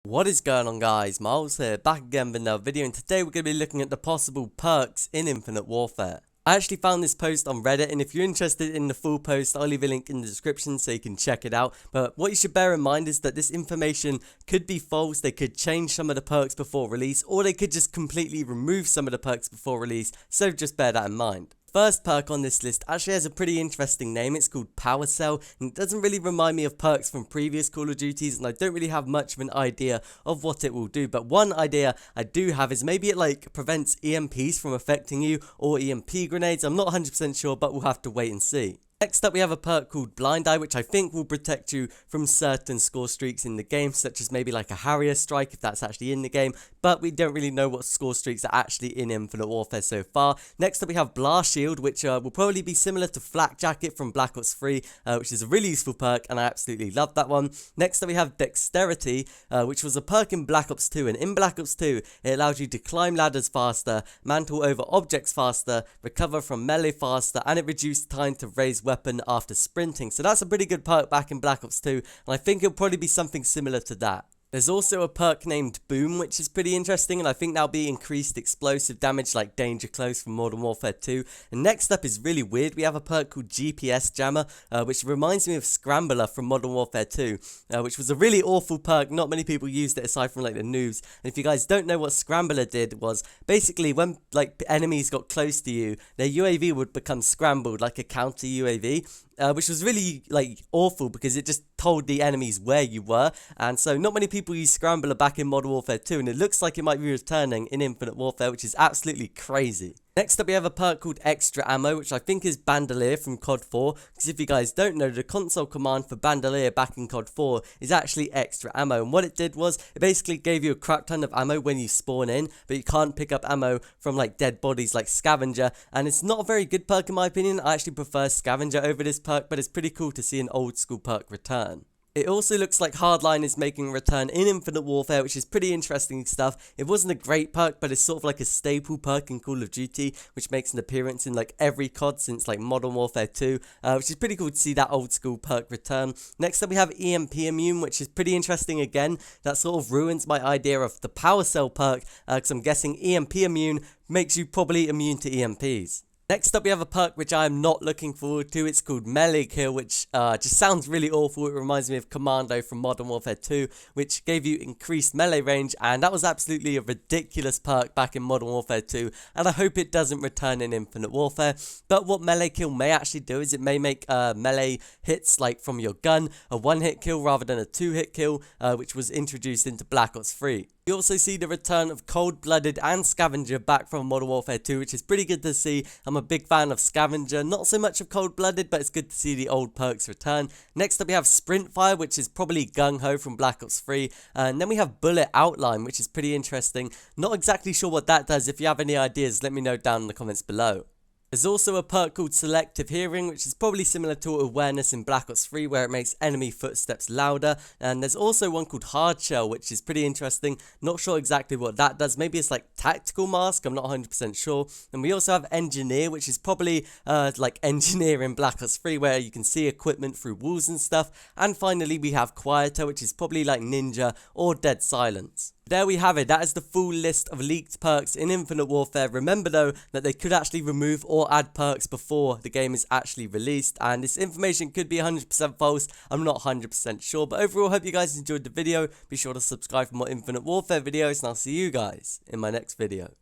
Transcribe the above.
What is going on, guys? Miles here, back again with another video, and today we're going to be looking at the possible perks in Infinite Warfare. I actually found this post on Reddit, and if you're interested in the full post, I'll leave a link in the description so you can check it out. But what you should bear in mind is that this information could be false. They could change some of the perks before release, or they could just completely remove some of the perks before release, so just bear that in mind. First perk on this list actually has a pretty interesting name. It's called Power Cell, and it doesn't really remind me of perks from previous Call of Duties, and I don't really have much of an idea of what it will do. But one idea I do have is maybe it like prevents EMPs from affecting you, or EMP grenades. I'm not 100% sure, but we'll have to wait and see. Next up, we have a perk called Blind Eye, which I think will protect you from certain score streaks in the game, such as maybe like a Harrier strike if that's actually in the game, but we don't really know what score streaks are actually in Infinite Warfare so far. Next up, we have Blast Shield, which will probably be similar to Flak Jacket from Black Ops 3, which is a really useful perk, and I absolutely love that one. Next up, we have Dexterity, which was a perk in Black Ops 2, and in Black Ops 2, it allows you to climb ladders faster, mantle over objects faster, recover from melee faster, and it reduced time to raise weapon after sprinting. So that's a pretty good perk back in Black Ops 2, and I think it'll probably be something similar to that. There's also a perk named Boom, which is pretty interesting, and I think that'll be increased explosive damage like Danger Close from Modern Warfare 2. And next up is really weird. We have a perk called GPS Jammer, which reminds me of Scrambler from Modern Warfare 2, which was a really awful perk. Not many people used it aside from like the noobs. And if you guys don't know what Scrambler did, was basically when like enemies got close to you, their UAV would become scrambled like a counter UAV. Which was really like awful because it just told the enemies where you were, and so not many people use Scrambler back in Modern Warfare 2, and it looks like it might be returning in Infinite Warfare, which is absolutely crazy. Next up, we have a perk called Extra Ammo, which I think is Bandolier from CoD 4, because if you guys don't know, the console command for Bandolier back in CoD 4 is actually Extra Ammo, and what it did was, it basically gave you a crap ton of ammo when you spawn in, but you can't pick up ammo from like dead bodies like Scavenger, and it's not a very good perk in my opinion. I actually prefer Scavenger over this perk, but it's pretty cool to see an old school perk return. It also looks like Hardline is making a return in Infinite Warfare, which is pretty interesting stuff. It wasn't a great perk, but it's sort of like a staple perk in Call of Duty, which makes an appearance in like every CoD since like Modern Warfare 2, which is pretty cool to see that old school perk return. Next up, we have EMP Immune, which is pretty interesting again. That sort of ruins my idea of the Power Cell perk, because I'm guessing EMP Immune makes you probably immune to EMPs. Next up, we have a perk which I am not looking forward to. It's called Melee Kill, which just sounds really awful. It reminds me of Commando from Modern Warfare 2, which gave you increased melee range, and that was absolutely a ridiculous perk back in Modern Warfare 2, and I hope it doesn't return in Infinite Warfare. But what Melee Kill may actually do is it may make melee hits like from your gun a one-hit kill rather than a two-hit kill, which was introduced into Black Ops 3. You also see the return of Cold-Blooded and Scavenger back from Modern Warfare 2, which is pretty good to see. I'm a big fan of Scavenger, not so much of Cold-Blooded, but it's good to see the old perks return. Next up, we have Sprint Fire, which is probably Gung-Ho from Black Ops 3. And then we have Bullet Outline, which is pretty interesting. Not exactly sure what that does. If you have any ideas, let me know down in the comments below. There's also a perk called Selective Hearing, which is probably similar to Awareness in Black Ops 3, where it makes enemy footsteps louder. And there's also one called Hard Shell, which is pretty interesting. Not sure exactly what that does. Maybe it's like Tactical Mask, I'm not 100% sure. And we also have Engineer, which is probably like Engineer in Black Ops 3, where you can see equipment through walls and stuff. And finally, we have Quieter, which is probably like Ninja or Dead Silence. There we have it. That is the full list of leaked perks in Infinite Warfare. Remember though that they could actually remove or add perks before the game is actually released, and this information could be 100% false. I'm not 100% sure, but overall, hope you guys enjoyed the video. Be sure to subscribe for more Infinite Warfare videos, and I'll see you guys in my next video.